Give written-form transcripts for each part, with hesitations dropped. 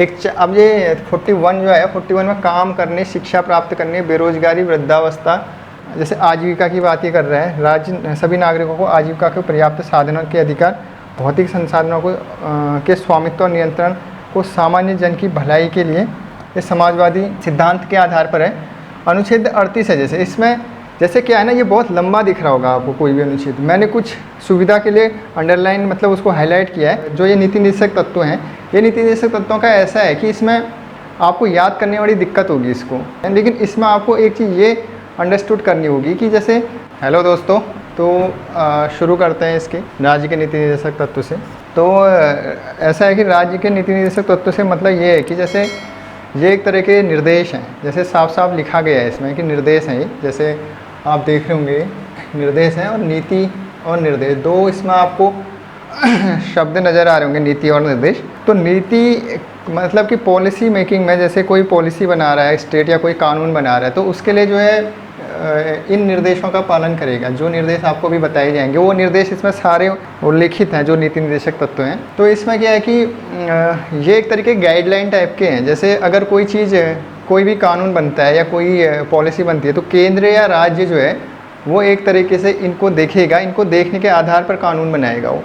अब ये 41 जो है, 41 में काम करने, शिक्षा प्राप्त करने, बेरोजगारी, वृद्धावस्था, जैसे आजीविका की बात ही कर रहे हैं। राज्य सभी नागरिकों को आजीविका के पर्याप्त साधनों के अधिकार, भौतिक संसाधनों को के स्वामित्व और नियंत्रण को सामान्य जन की भलाई के लिए ये समाजवादी सिद्धांत के आधार पर है। अनुच्छेद 38 है, जैसे इसमें जैसे क्या है ना, ये बहुत लंबा दिख रहा होगा आपको कोई भी अनुच्छेद। मैंने कुछ सुविधा के लिए अंडरलाइन मतलब उसको हाईलाइट किया है। जो ये नीति निर्देशक तत्व हैं, ये नीति निर्देशक तत्वों का ऐसा है कि इसमें आपको याद करने वाली दिक्कत होगी इसको, लेकिन इसमें आपको एक चीज़ ये अंडरस्टूड करनी होगी कि जैसे, हेलो दोस्तों, तो शुरू करते हैं इसके राज्य के नीति निर्देशक तत्व से। तो ऐसा है कि राज्य के नीति निर्देशक तत्व से मतलब ये है कि जैसे ये एक तरह के निर्देश हैं, जैसे साफ साफ लिखा गया है इसमें कि निर्देश हैं ये, जैसे आप देख रहे होंगे निर्देश हैं, और नीति और निर्देश दो इसमें आपको शब्द नज़र आ रहे होंगे, नीति और निर्देश। तो नीति मतलब कि पॉलिसी मेकिंग में जैसे कोई पॉलिसी बना रहा है स्टेट या कोई कानून बना रहा है, तो उसके लिए जो है इन निर्देशों का पालन करेगा। जो निर्देश आपको भी बताए जाएंगे वो निर्देश इसमें सारे उल्लिखित हैं जो नीति निर्देशक तत्व हैं। तो इसमें क्या है कि ये एक तरीके गाइडलाइन टाइप के हैं। जैसे अगर कोई चीज़, कोई भी कानून बनता है या कोई पॉलिसी बनती है, तो केंद्र या राज्य जो है वो एक तरीके से इनको देखेगा, इनको देखने के आधार पर कानून बनाएगा वो।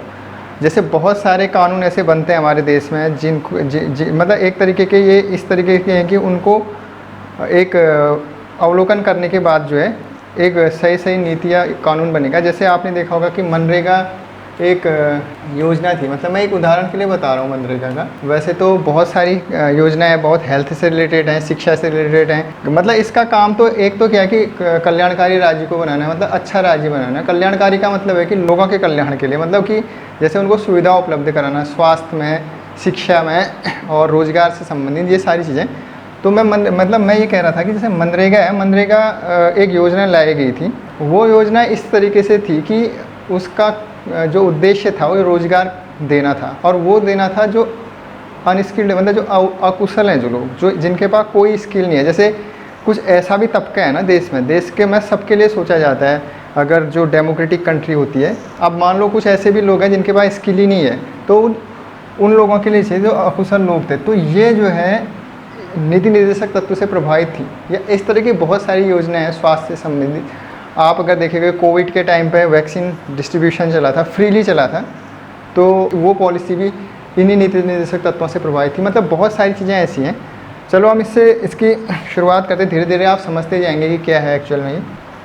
जैसे बहुत सारे कानून ऐसे बनते हैं हमारे देश में जिनको मतलब एक तरीके के ये इस तरीके के हैं कि उनको एक अवलोकन करने के बाद जो है एक सही सही नीति या कानून बनेगा। जैसे आपने देखा होगा कि मनरेगा एक योजना थी, मतलब मैं एक उदाहरण के लिए बता रहा हूँ मनरेगा का। वैसे तो बहुत सारी योजनाएं हैं, बहुत हेल्थ से रिलेटेड हैं, शिक्षा से रिलेटेड हैं। मतलब इसका काम तो एक तो क्या है कि कल्याणकारी राज्य को बनाना है, मतलब अच्छा राज्य बनाना है। कल्याणकारी का मतलब है कि लोगों के कल्याण के लिए, मतलब कि जैसे उनको सुविधा उपलब्ध कराना, स्वास्थ्य में, शिक्षा में और रोजगार से संबंधित ये सारी चीज़ें। तो मैं ये कह रहा था कि जैसे मनरेगा है, मनरेगा एक योजना लाई गई थी। वो योजना इस तरीके से थी कि उसका जो उद्देश्य था वो रोज़गार देना था, और वो देना था जो अनस्किल्ड, मतलब जो अकुशल हैं, जो लोग जो जिनके पास कोई स्किल नहीं है। जैसे कुछ ऐसा भी तबका है ना देश में, देश के में सबके लिए सोचा जाता है। अगर जो डेमोक्रेटिक कंट्री होती है, अब मान लो कुछ ऐसे भी लोग हैं जिनके पास स्किल ही नहीं है, तो उन लोगों के लिए चाहिए जो अकुशल लोग थे। तो ये जो है नीति निर्देशक तत्व से प्रभावित थी। या इस तरह की बहुत सारी योजनाएं हैं स्वास्थ्य से संबंधित। आप अगर देखेंगे कोविड के टाइम पे वैक्सीन डिस्ट्रीब्यूशन चला था, फ्रीली चला था, तो वो पॉलिसी भी इन्हीं नीति निर्देशक तत्वों से प्रभावित थी। मतलब बहुत सारी चीज़ें ऐसी हैं। चलो हम इसकी शुरुआत करते, धीरे धीरे आप समझते जाएंगे कि क्या है एक्चुअल में।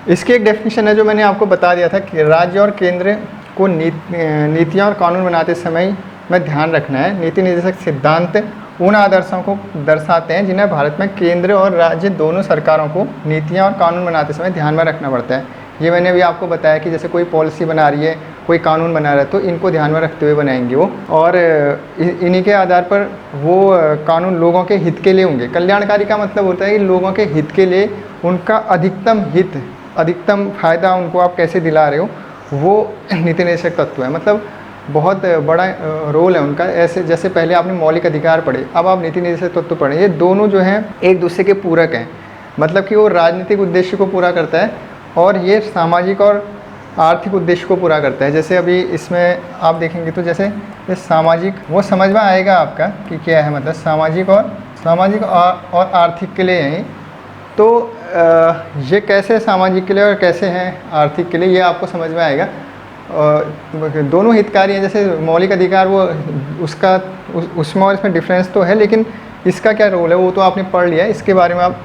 इसकी एक डेफिनेशन है जो मैंने आपको बता दिया था कि राज्य और केंद्र को नीतियाँ और कानून बनाते समय में ध्यान रखना है। नीति निर्देशक सिद्धांत उन आदर्शों को दर्शाते हैं जिन्हें भारत में केंद्र और राज्य दोनों सरकारों को नीतियाँ और कानून बनाते समय ध्यान में रखना पड़ता है। ये मैंने भी आपको बताया कि जैसे कोई पॉलिसी बना रही है, कोई कानून बना रहा है, तो इनको ध्यान में रखते हुए बनाएंगे वो, और इन्हीं के आधार पर वो कानून लोगों के हित के लिए होंगे। कल्याणकारी का मतलब होता है कि लोगों के हित के लिए उनका अधिकतम हित, अधिकतम फ़ायदा उनको आप कैसे दिला रहे हो, वो नीति निर्देशक तत्व है। मतलब बहुत बड़ा रोल है उनका। ऐसे जैसे पहले आपने मौलिक अधिकार पढ़े, अब आप नीति निर्देशक तत्व पढ़े। ये दोनों जो हैं एक दूसरे के पूरक हैं। मतलब कि वो राजनीतिक उद्देश्य को पूरा करता है और ये सामाजिक और आर्थिक उद्देश्य को पूरा करता है। जैसे अभी इसमें आप देखेंगे तो जैसे ये सामाजिक, वो समझ में आएगा आपका कि क्या है, मतलब सामाजिक और आर्थिक के लिए हैं। तो ये कैसे सामाजिक के लिए और कैसे हैं आर्थिक के लिए, ये आपको समझ में आएगा। दोनों हितकारी हैं। जैसे मौलिक अधिकार वो उसका उसमें और इसमें डिफरेंस तो है, लेकिन इसका क्या रोल है वो तो आपने पढ़ लिया है, इसके बारे में आप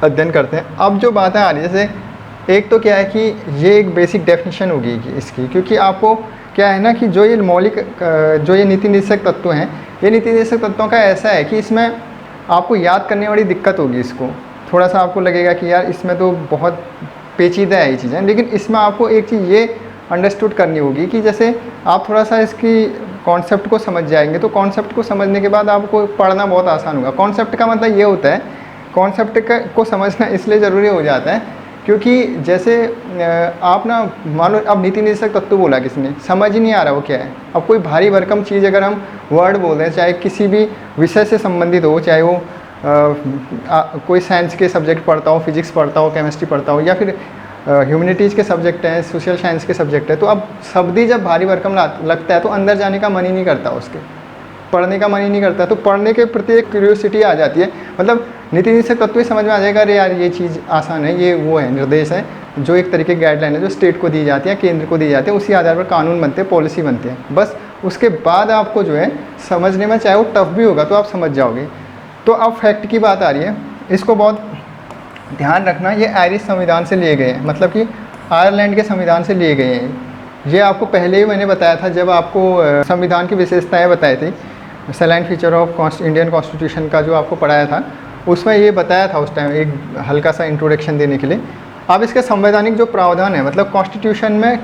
अध्ययन करते हैं। अब जो बातें आ रही है, जैसे एक तो क्या है कि ये एक बेसिक डेफिनेशन होगी इसकी, क्योंकि आपको क्या है ना कि जो ये नीति निर्देशक तत्व हैं, ये नीति निर्देशक तत्वों का ऐसा है कि इसमें आपको याद करने वाली दिक्कत होगी। इसको थोड़ा सा आपको लगेगा कि यार इसमें तो बहुत पेचीदा है ये चीज़ें, लेकिन इसमें आपको एक चीज़ ये अंडरस्टूड करनी होगी कि जैसे आप थोड़ा सा इसकी कॉन्सेप्ट को समझ जाएंगे, तो कॉन्सेप्ट को समझने के बाद आपको पढ़ना बहुत आसान होगा। कॉन्सेप्ट का मतलब ये होता है, कॉन्सेप्ट को समझना इसलिए ज़रूरी हो जाता है क्योंकि जैसे आप ना मान लो अब नीति निर्देशक तत्व बोला किसने, समझ ही नहीं आ रहा वो क्या है। अब कोई भारी भरकम चीज़ अगर हम वर्ड बोल रहे हैं, चाहे किसी भी विषय से संबंधित हो, चाहे वो कोई साइंस के सब्जेक्ट पढ़ता हो, फिजिक्स पढ़ता हो, केमिस्ट्री पढ़ता हो, या फिर ह्यूमैनिटीज़ के सब्जेक्ट हैं, सोशल साइंस के सब्जेक्ट है, तो अब शब्द ही जब भारी भरकम लगता है तो अंदर जाने का मन ही नहीं करता उसके। पढ़ने का मन ही नहीं करता, तो पढ़ने के प्रति एक क्यूरियोसिटी आ जाती है। मतलब नीति निदेशक तत्व ही समझ में आ जाएगा, अरे यार ये चीज़ आसान है, ये वो है निर्देश है, जो एक तरीके की गाइडलाइन है जो स्टेट को दी जाती है, केंद्र को दी जाती है, उसी आधार पर कानून बनते हैं, पॉलिसी बनती है। बस उसके बाद आपको जो है समझने में, चाहे वो टफ भी होगा तो आप समझ जाओगे। तो अब फैक्ट की बात आ रही है, इसको बहुत ध्यान रखना, ये आयरिश संविधान से लिए गए हैं, मतलब कि आयरलैंड के संविधान से लिए गए हैं। ये आपको पहले ही मैंने बताया था जब आपको संविधान की विशेषताएं बताई थी, saline feature of Indian constitution का जो आपको पढ़ाया था, उसमें ये बताया था उस टाइम, एक हल्का सा इंट्रोडक्शन देने के लिए। अब इसके संवैधानिक जो प्रावधान है, मतलब कॉन्स्टिट्यूशन में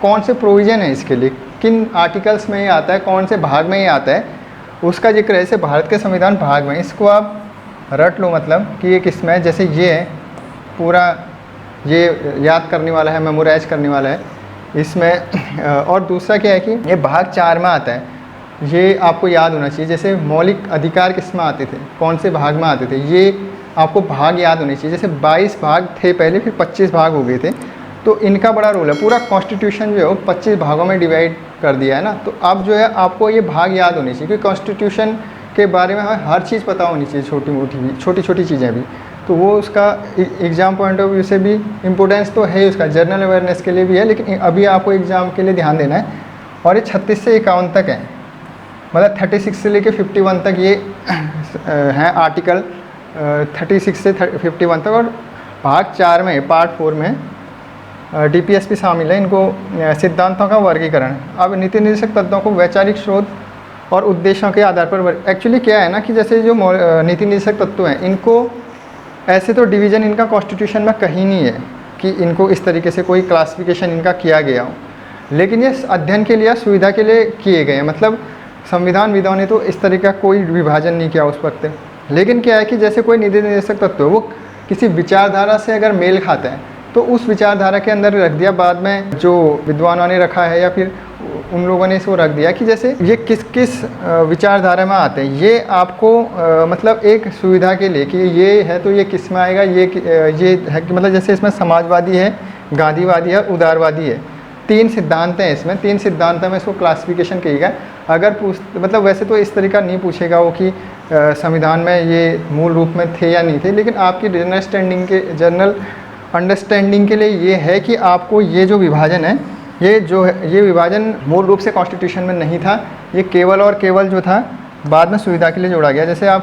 कौन से प्रोविज़न है इसके लिए, किन आर्टिकल्स में ये आता है, कौन से भाग में ये आता है, उसका जिक्र है। जैसे भारत के संविधान भाग में, इसको आप रट लो, मतलब कि ये किस में है। जैसे ये है पूरा, ये याद करने वाला है, मेमोराइज करने वाला है इसमें। और दूसरा क्या है कि ये भाग 4 में आता है, ये आपको याद होना चाहिए। जैसे मौलिक अधिकार किस में आते थे, कौन से भाग में आते थे, ये आपको भाग याद होने चाहिए। जैसे 22 भाग थे पहले, फिर 25 भाग हो गए थे, तो इनका बड़ा रोल है। पूरा कॉन्स्टिट्यूशन जो है वो 25 भागों में डिवाइड कर दिया है ना, तो अब जो है आपको ये भाग याद होने चाहिए, क्योंकि कॉन्स्टिट्यूशन के बारे में हमें हर चीज़ पता होनी चाहिए, छोटी मोटी भी, छोटी छोटी चीज़ें भी। तो वो उसका एग्ज़ाम पॉइंट ऑफ व्यू से भी इम्पोर्टेंस तो है, उसका जनरल अवेयरनेस के लिए भी है, लेकिन अभी आपको एग्ज़ाम के लिए ध्यान देना है। और ये 36 से 51 तक है, मतलब 36 से लेके 51 तक ये हैं आर्टिकल, 36 से 51 तक। और भाग 4 में, पार्ट 4 में DPS भी शामिल है, इनको सिद्धांतों का वर्गीकरण। अब नीति निर्देशक तत्वों को वैचारिक स्रोत और उद्देश्यों के आधार पर एक्चुअली क्या है ना कि जैसे जो नीति निर्देशक तत्व हैं, इनको ऐसे तो डिवीज़न इनका कॉन्स्टिट्यूशन में कहीं नहीं है कि इनको इस तरीके से कोई क्लासिफिकेशन इनका किया गया हो, लेकिन ये अध्ययन के लिए, सुविधा के लिए किए गए हैं। मतलब संविधानविदों ने तो इस तरीके का कोई विभाजन नहीं किया उस वक्त। लेकिन क्या है कि जैसे कोई नीति निर्देशक तत्व है, वो किसी विचारधारा से अगर मेल खाता है तो उस विचारधारा के अंदर रख दिया। बाद में जो विद्वानों ने रखा है या फिर उन लोगों ने इसको रख दिया कि जैसे ये किस किस विचारधारा में आते हैं, ये आपको मतलब एक सुविधा के लिए कि ये है तो ये किस में आएगा, ये है कि मतलब जैसे इसमें समाजवादी है, गांधीवादी है, उदारवादी है, 3 सिद्धांत हैं इसमें, 3 सिद्धांत में इसको क्लासिफिकेशन किएगा। अगर मतलब वैसे तो इस तरीका नहीं पूछेगा वो कि संविधान में ये मूल रूप में थे या नहीं थे, लेकिन आपकी जनरल अंडरस्टैंडिंग के लिए ये है कि आपको ये जो विभाजन है, ये विभाजन मूल रूप से कॉन्स्टिट्यूशन में नहीं था, ये केवल और केवल जो था बाद में सुविधा के लिए जोड़ा गया। जैसे आप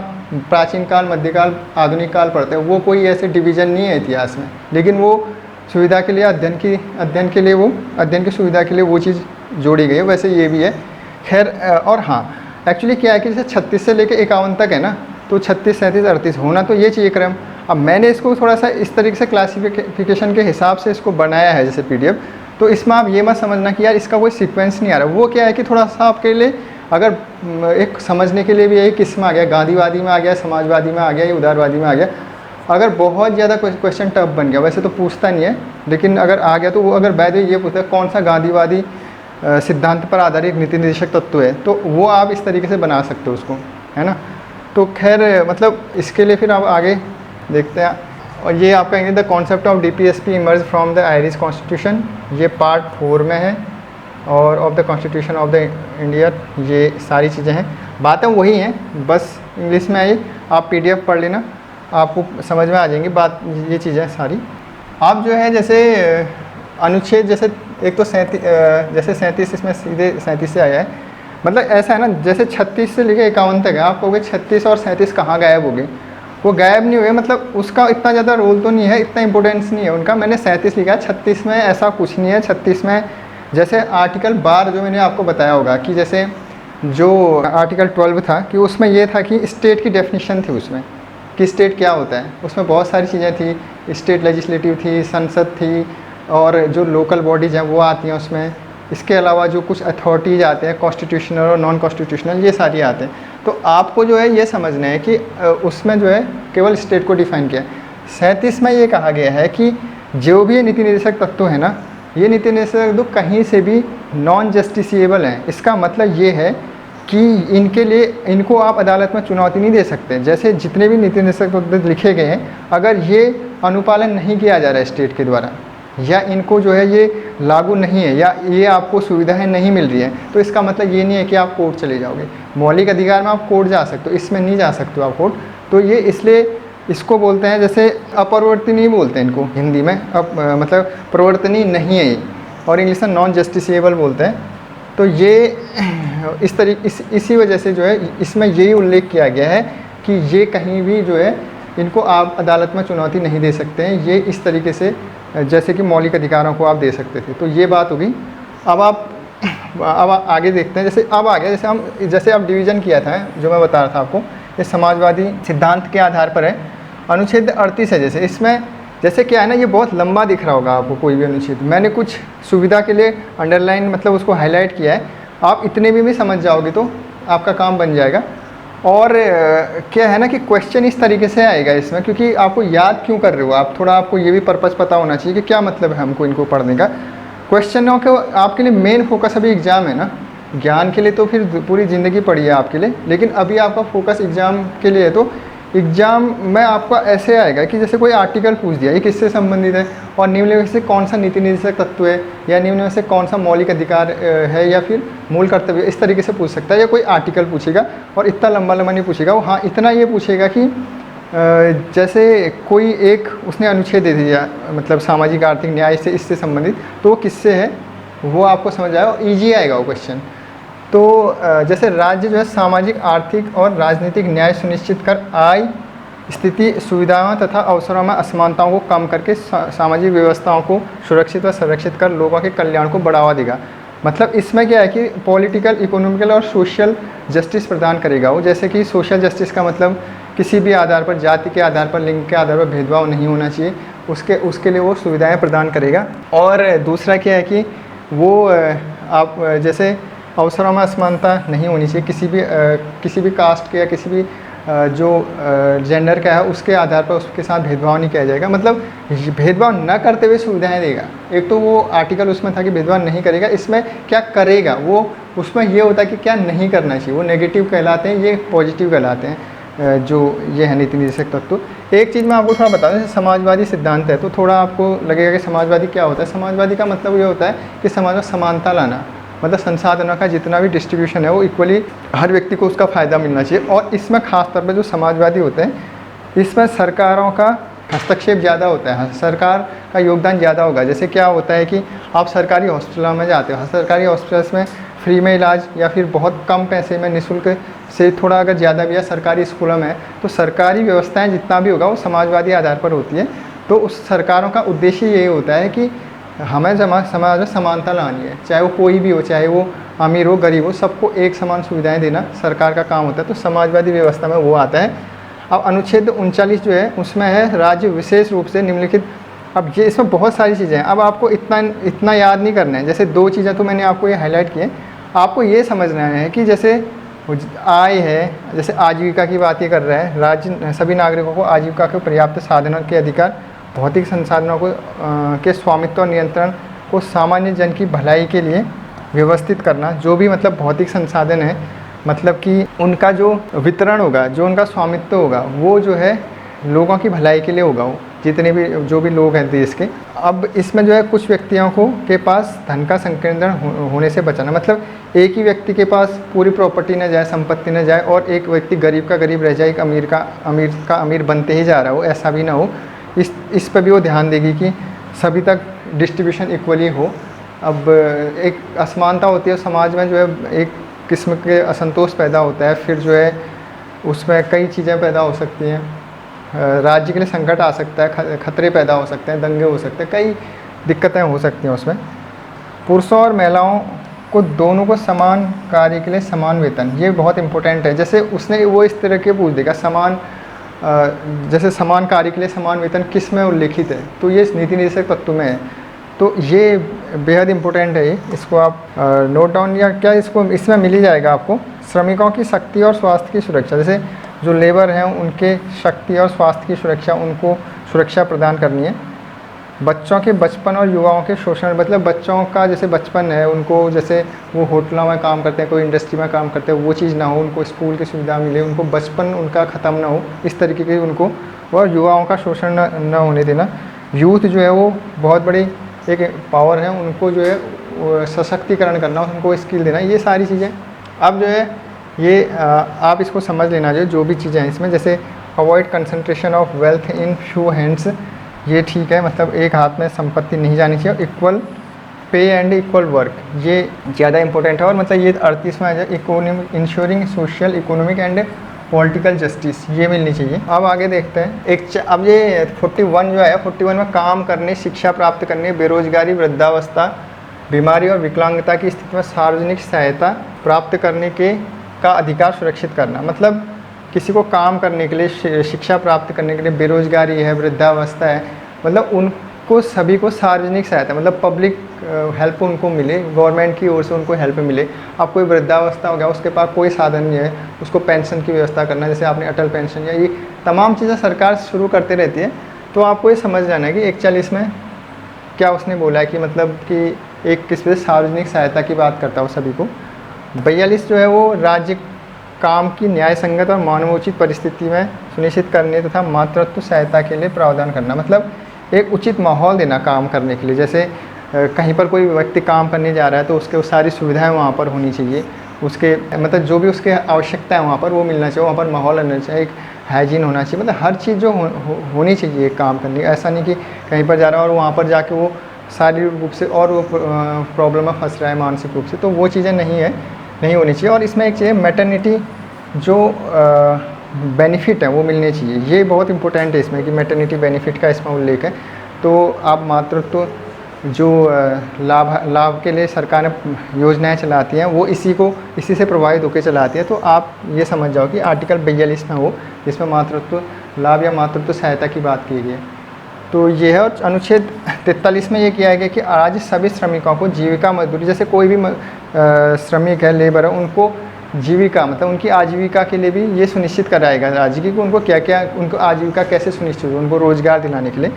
प्राचीन काल, मध्यकाल, आधुनिक काल पढ़ते हैं, वो कोई ऐसे डिवीज़न नहीं है इतिहास में, लेकिन वो सुविधा के लिए, अध्ययन के लिए, वो अध्ययन की सुविधा के लिए वो चीज़ जोड़ी गई है। वैसे ये भी है, खैर। और हाँ, एक्चुअली क्या है कि जैसे 36 से लेकर 51 तक है ना, तो 36, 37, 38 होना तो ये चाहिए क्रम। अब मैंने इसको थोड़ा सा इस तरीके से क्लासिफिकेशन के हिसाब से इसको बनाया है जैसे PDF, तो इसमें आप ये मत समझना कि यार इसका कोई सीक्वेंस नहीं आ रहा। वो क्या है कि थोड़ा सा आपके लिए अगर एक समझने के लिए भी यही किस में आ गया, गांधीवादी में आ गया, समाजवादी में आ गया, या उदारवादी में आ गया। अगर बहुत ज़्यादा क्वेश्चन टफ बन गया, वैसे तो पूछता नहीं है, लेकिन अगर आ गया तो वो अगर बाय द वे ये पूछता है कौन सा गांधीवादी सिद्धांत पर आधारित नीति निर्देशक तत्व है, तो वो आप इस तरीके से बना सकते हो उसको, है ना। तो खैर मतलब इसके लिए फिर आप आगे देखते हैं। और ये आपका the concept of DPSP emerge from the Irish constitution, ये पार्ट 4 में है। और of the constitution of the India, ये सारी चीज़ें हैं, बातें वही हैं, बस इंग्लिश में आई। आप PDF पढ़ लेना, आपको समझ में आ जाएंगी बात, ये चीज़ें सारी। आप जो है जैसे अनुच्छेद, जैसे एक तो 37 इसमें सीधे 37 से आया है, मतलब ऐसा है ना, जैसे 36 से लेकर 51 तक है। आप कहोगे 36 और 37 कहाँ गायब हो गए, वो गायब नहीं हुए, मतलब उसका इतना ज़्यादा रोल तो नहीं है, इतना इंपॉर्टेंस नहीं है उनका। मैंने 37 लिखा है, 36 में ऐसा कुछ नहीं है। 36 में जैसे आर्टिकल 12 जो मैंने आपको बताया होगा कि जैसे जो आर्टिकल 12 था कि उसमें ये था कि स्टेट की डेफिनेशन थी उसमें, कि स्टेट क्या होता है। उसमें बहुत सारी चीज़ें थी, स्टेट लेजिस्लेटिव थी, संसद थी, और जो लोकल बॉडीज़ हैं वो आती हैं उसमें। इसके अलावा जो कुछ अथॉरिटीज़ आते हैं, कॉन्स्टिट्यूशनल और नॉन कॉन्स्टिट्यूशनल, ये सारी आते हैं। तो आपको जो है ये समझना है कि उसमें जो है केवल स्टेट को डिफाइन किया है। 37 में ये कहा गया है कि जो भी नीति निर्देशक तत्व है ना, ये नीति निर्देशक तत्व कहीं से भी नॉन जस्टिसिएबल हैं। इसका मतलब ये है कि इनके लिए, इनको आप अदालत में चुनौती नहीं दे सकते। जैसे जितने भी नीति निर्देशक तत्व लिखे गए हैं, अगर ये अनुपालन नहीं किया जा रहा है स्टेट के द्वारा, या इनको जो है ये लागू नहीं है या ये आपको सुविधाएं नहीं मिल रही है, तो इसका मतलब ये नहीं है कि आप कोर्ट चले जाओगे। मौलिक अधिकार में आप कोर्ट जा सकते हो, इसमें नहीं जा सकते हो आप कोर्ट। तो ये इसलिए इसको बोलते हैं, जैसे अपरिवर्तनीय बोलते हैं इनको हिंदी में, मतलब परिवर्तनीय नहीं है ये, और इंग्लिश में नॉन जस्टिसेबल बोलते हैं। तो ये इस तरीके इसी वजह से जो है इसमें यही उल्लेख किया गया है कि ये कहीं भी जो है इनको आप अदालत में चुनौती नहीं दे सकते हैं, ये इस तरीके से जैसे कि मौलिक अधिकारों को आप दे सकते थे। तो ये बात होगी। अब आगे देखते हैं, जैसे अब आ गया, जैसे अब डिवीज़न किया था जो मैं बता रहा था आपको, ये समाजवादी सिद्धांत के आधार पर है। अनुच्छेद 38 है, जैसे इसमें जैसे क्या है ना, ये बहुत लंबा दिख रहा होगा आपको कोई भी अनुच्छेद, मैंने कुछ सुविधा के लिए अंडरलाइन मतलब उसको हाईलाइट किया है, आप इतने भी समझ जाओगे तो आपका काम बन जाएगा। और क्या है ना कि क्वेश्चन इस तरीके से आएगा इसमें, क्योंकि आपको याद क्यों कर रहे हो आप, थोड़ा आपको ये भी पर्पस पता होना चाहिए कि क्या मतलब है हमको इनको पढ़ने का। क्वेश्चनों के आपके लिए मेन फोकस अभी एग्ज़ाम है ना, ज्ञान के लिए तो फिर पूरी ज़िंदगी पढ़ी है आपके लिए, लेकिन अभी आपका फोकस एग्ज़ाम के लिए है। तो एग्ज़ाम में आपका ऐसे आएगा कि जैसे कोई आर्टिकल पूछ दिया, ये किससे संबंधित है और निम्न में से कौन सा नीति निर्देशक तत्व है, या निम्न में से कौन सा मौलिक अधिकार है या फिर मूल कर्तव्य, इस तरीके से पूछ सकता है। या कोई आर्टिकल पूछेगा और इतना लंबा नहीं पूछेगा वो, हाँ इतना ये पूछेगा कि जैसे कोई एक उसने अनुच्छेद दे दिया, मतलब सामाजिक आर्थिक न्याय से इससे संबंधित, तो वो किससे है वो आपको समझ आएगा और ईजी आएगा वो क्वेश्चन। तो जैसे राज्य जो है सामाजिक आर्थिक और राजनीतिक न्याय सुनिश्चित कर आय स्थिति सुविधाओं तथा अवसरों में असमानताओं को कम करके सामाजिक व्यवस्थाओं को सुरक्षित व संरक्षित कर लोगों के कल्याण को बढ़ावा देगा। मतलब इसमें क्या है कि पॉलिटिकल, इकोनॉमिकल और सोशल जस्टिस प्रदान करेगा वो। जैसे कि सोशल जस्टिस का मतलब किसी भी आधार पर, जाति के आधार पर, लिंग के आधार पर भेदभाव नहीं होना चाहिए, उसके लिए वो सुविधाएं प्रदान करेगा। और दूसरा क्या है कि वो आप जैसे अवसरों में असमानता नहीं होनी चाहिए, किसी भी कास्ट के या किसी भी जो जेंडर का है उसके आधार पर उसके साथ भेदभाव नहीं किया जाएगा। मतलब भेदभाव न करते हुए सुविधाएं देगा। एक तो वो आर्टिकल उसमें था कि भेदभाव नहीं करेगा, इसमें क्या करेगा वो, उसमें ये होता है कि क्या नहीं करना चाहिए, वो नेगेटिव कहलाते हैं, ये पॉजिटिव कहलाते हैं, जो ये है नीति निर्देशक तत्व। एक चीज़ मैं आपको थोड़ा बता दूँ, जैसे समाजवादी सिद्धांत है तो थोड़ा आपको लगेगा कि समाजवादी क्या होता है। समाजवादी का मतलब ये होता है कि समाज में समानता लाना, मतलब संसाधनों का जितना भी डिस्ट्रीब्यूशन है वो इक्वली हर व्यक्ति को उसका फ़ायदा मिलना चाहिए। और इसमें ख़ास तौर पर जो समाजवादी होते हैं इसमें सरकारों का हस्तक्षेप ज़्यादा होता है, सरकार का योगदान ज़्यादा होगा। जैसे क्या होता है कि आप सरकारी हॉस्पिटलों में जाते हो, सरकारी हॉस्पिटल्स में फ्री में इलाज या फिर बहुत कम पैसे में निःशुल्क से थोड़ा अगर ज़्यादा भी है सरकारी स्कूलों में, तो सरकारी व्यवस्थाएँ जितना भी होगा वो समाजवादी आधार पर होती है। तो उस सरकारों का उद्देश्य यही होता है कि हमें समाज में समानता लानी है, चाहे वो कोई भी हो, चाहे वो अमीर हो गरीब हो, सबको एक समान सुविधाएं देना सरकार का काम होता है। तो समाजवादी व्यवस्था में वो आता है। अब अनुच्छेद 39 जो है उसमें है राज्य विशेष रूप से निम्नलिखित। अब ये इसमें बहुत सारी चीज़ें हैं, अब आपको इतना याद नहीं करना है। जैसे दो चीज़ें तो मैंने आपको ये हाईलाइट की हैं, आपको ये समझना है कि जैसे आय है, जैसे आजीविका की बात ये कर रहा है, राज्य सभी नागरिकों को आजीविका के पर्याप्त साधनों के अधिकार, भौतिक संसाधनों को के स्वामित्व और नियंत्रण को सामान्य जन की भलाई के लिए व्यवस्थित करना। जो भी मतलब भौतिक संसाधन है, मतलब कि उनका जो वितरण होगा, जो उनका स्वामित्व होगा, वो जो है लोगों की भलाई के लिए होगा, वो जितने भी जो भी लोग हैं देश के। अब इसमें जो है कुछ व्यक्तियों को के पास धन का संकेंद्रण होने से बचाना, मतलब एक ही व्यक्ति के पास पूरी प्रॉपर्टी न जाए, संपत्ति न जाए और एक व्यक्ति गरीब का गरीब रह जाए, एक अमीर का अमीर बनते ही जा रहा हो, ऐसा भी ना हो। इस पर भी वो ध्यान देगी कि सभी तक डिस्ट्रीब्यूशन इक्वली हो। अब एक असमानता होती है समाज में, जो है एक किस्म के असंतोष पैदा होता है, फिर जो है उसमें कई चीज़ें पैदा हो सकती हैं, राज्य के लिए संकट आ सकता है, खतरे पैदा हो सकते हैं, दंगे हो सकते हैं, कई दिक्कतें हो सकती हैं उसमें। पुरुषों और महिलाओं को दोनों को समान कार्य के लिए समान वेतन, ये बहुत इंपॉर्टेंट है। जैसे उसने वो इस तरह के पूछ देगा जैसे समान कार्य के लिए समान वेतन किस में उल्लेखित है, तो ये नीति निर्देशक तत्व में है। तो ये बेहद इम्पोर्टेंट है, इसको आप नोट डाउन या क्या इसको इसमें मिल ही जाएगा आपको। श्रमिकों की शक्ति और स्वास्थ्य की सुरक्षा, जैसे जो लेबर हैं उनके शक्ति और स्वास्थ्य की सुरक्षा, उनको सुरक्षा प्रदान करनी है। बच्चों के बचपन और युवाओं के शोषण, मतलब बच्चों का जैसे बचपन है उनको, जैसे वो होटलों में काम करते हैं, कोई इंडस्ट्री में काम करते हैं, वो चीज़ ना हो, उनको स्कूल की सुविधा मिले, उनको बचपन उनका ख़त्म ना हो, इस तरीके के उनको, और युवाओं का शोषण न होने देना। यूथ जो है वो बहुत बड़ी एक पावर है उनको जो है वो सशक्तिकरण करना, उनको स्किल देना, ये सारी चीज़ें अब जो है ये आप इसको समझ लेना जो भी चीज़ें हैं इसमें। जैसे avoid concentration of wealth in few hands, ये ठीक है, मतलब एक हाथ में संपत्ति नहीं जानी चाहिए। Equal pay and equal work, ये ज़्यादा इंपॉर्टेंट है। और मतलब ये 38वां है economic ensuring social economic and political justice, ये मिलनी चाहिए। अब आगे देखते हैं अब ये 41 जो है 41 में काम करने, शिक्षा प्राप्त करने, बेरोजगारी, वृद्धावस्था, बीमारी और विकलांगता की स्थिति में सार्वजनिक सहायता प्राप्त करने का अधिकार सुरक्षित करना। मतलब किसी को काम करने के लिए, शिक्षा प्राप्त करने के लिए, बेरोजगारी है, वृद्धावस्था है, मतलब उनको सभी को सार्वजनिक सहायता, मतलब पब्लिक हेल्प उनको मिले, गवर्नमेंट की ओर से उनको हेल्प मिले। अब कोई वृद्धावस्था हो गया, उसके पास कोई साधन नहीं है, उसको पेंशन की व्यवस्था करना, जैसे आपने अटल पेंशन या ये तमाम चीज़ें सरकार शुरू करते रहती है। तो आपको ये समझ जाना है कि 41 में क्या उसने बोला है कि मतलब कि एक किस वजह सार्वजनिक सहायता की बात करता है सभी को। 42 जो है वो राज्य काम की न्याय संगत और मानवोचित परिस्थिति में सुनिश्चित करने तथा मातृत्व सहायता के लिए प्रावधान करना, मतलब एक उचित माहौल देना काम करने के लिए। जैसे कहीं पर कोई व्यक्ति काम करने जा रहा है तो उसके सारी सुविधाएं वहाँ पर होनी चाहिए, उसके मतलब जो भी उसके आवश्यकता है वहाँ पर वो मिलना चाहिए, वहाँ पर माहौल रहना चाहिए, एक हाइजीन होना चाहिए, मतलब हर चीज़ जो होनी चाहिए एक काम करने की। ऐसा नहीं कि कहीं पर जा रहा है और वहाँ पर जाके वो शारीरिक रूप से और वो प्रॉब्लम में फंस रहा है मानसिक रूप से, तो वो चीज़ें नहीं होनी चाहिए। और इसमें एक चाहिए मैटरनिटी जो बेनिफिट है वो मिलने चाहिए, ये बहुत इंपॉर्टेंट है इसमें कि मैटरनिटी बेनिफिट का इसमें उल्लेख है। तो आप मातृत्व जो लाभ के लिए सरकार ने योजनाएं चलाती हैं वो इसी से प्रभावित होकर चलाती है। तो आप ये समझ जाओ कि आर्टिकल 42 में हो जिसमें मातृत्व लाभ या मातृत्व सहायता की बात की गई है। तो ये है। और अनुच्छेद 43 में ये किया गया कि आज सभी श्रमिकों को जीविका मजदूरी, जैसे कोई भी श्रमिक है, लेबर है, उनको जीविका मतलब उनकी आजीविका के लिए भी ये सुनिश्चित कराएगा राज्य की कि उनको क्या क्या, उनको आजीविका कैसे सुनिश्चित हो, उनको रोजगार दिलाने के लिए।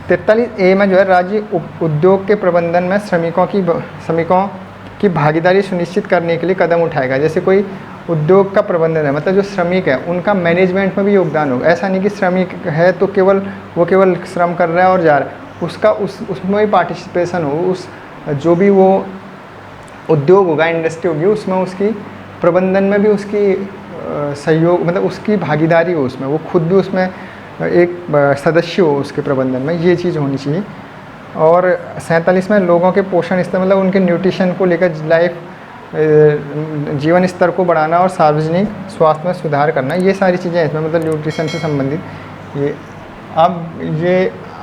43A में जो है राज्य उद्योग के प्रबंधन में श्रमिकों की भागीदारी सुनिश्चित करने के लिए कदम उठाएगा। जैसे कोई उद्योग का प्रबंधन है, मतलब जो श्रमिक है उनका मैनेजमेंट में भी योगदान होगा। ऐसा नहीं कि श्रमिक है तो केवल श्रम कर रहा है और जा रहा है, उसका उसमें भी पार्टिसिपेशन हो, उस जो भी वो उद्योग होगा, इंडस्ट्री होगी, उसमें उसकी प्रबंधन में भी उसकी सहयोग, मतलब उसकी भागीदारी हो, उसमें वो खुद भी उसमें एक सदस्य हो उसके प्रबंधन में, ये चीज़ होनी चाहिए। और 47 में लोगों के पोषण स्तर, मतलब उनके न्यूट्रिशन को लेकर जीवन स्तर को बढ़ाना और सार्वजनिक स्वास्थ्य में सुधार करना, ये सारी चीज़ें इसमें मतलब न्यूट्रिशन से संबंधित। ये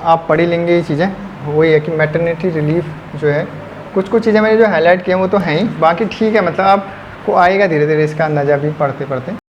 आप पढ़ी लेंगे ये चीज़ें। वही है कि मैटरनिटी रिलीफ जो है, कुछ चीज़ें मैंने जो हाईलाइट किए वो तो हैं ही, बाकी ठीक है, मतलब आपको आएगा धीरे धीरे इसका अंदाज़ा भी पढ़ते पढ़ते।